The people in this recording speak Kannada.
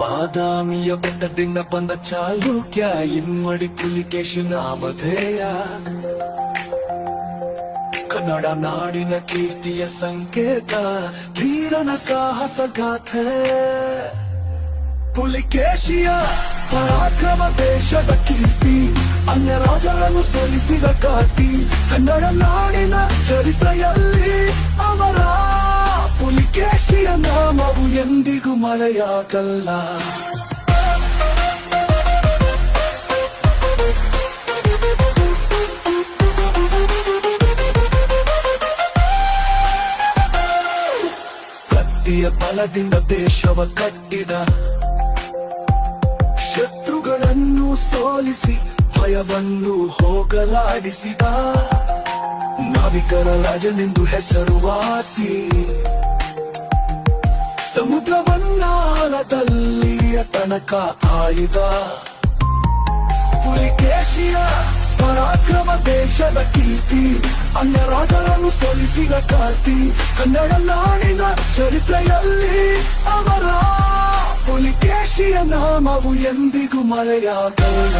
ಬಾದಾಮಿಯ ಬೆಟ್ಟದಿಂದ ಬಂದ ಚಾಲುಕ್ಯ, ಇಮ್ಮಡಿ ಪುಲಿಕೇಶಿ ನಾಮಧೇಯ. ಕನ್ನಡ ನಾಡಿನ ಕೀರ್ತಿಯ ಸಂಕೇತ, ಧೀರನ ಸಾಹಸ ಗಾಥೆ. ಪುಲಿಕೇಶಿಯ ಪರಾಕ್ರಮ ದೇಶದ ಕೀರ್ತಿ, ಅನ್ಯ ರಾಜರನ್ನು ಸೋಲಿಸಿದ ಕಾತಿ. ಕನ್ನಡ ನಾಡಿನ ಚರಿತ್ರೆಯಲ್ಲಿ ಅವರ ಪುಲಿಕೇಶಿಯ ನಾಮವು ಎಂದಿಗೂ ಮರೆಯಾಗಲ್ಲ. ಕತ್ತಿಯ ಬಲದಿಂದ ದೇಶವ ಕಟ್ಟಿದ, ಶತ್ರುಗಳನ್ನು ಸೋಲಿಸಿ ಭಯವನ್ನು ಹೋಗಲಾಡಿಸಿದ ನಾವಿಕರ ರಾಜನೆಂದು ಹೆಸರುವಾಸಿ. ಸಮುದ್ರವನ್ನಾಳದಲ್ಲಿಯ ತನಕ ಆಳಿದ ಪುಲಿಕೇಶಿಯ ಪರಾಕ್ರಮ ದೇಶದ ಕೀರ್ತಿ, ಅನ್ಯ ರಾಜರನ್ನು ಸೋಲಿಸಿದ ಕಾತಿ. ಕನ್ನಡ ನಾಡಿನ ಚರಿತ್ರೆಯಲ್ಲಿ ಅವರ ಪುಲಿಕೇಶಿಯ ನಾಮವು ಎಂದಿಗೂ ಮರೆಯಾಗಲ್ಲ.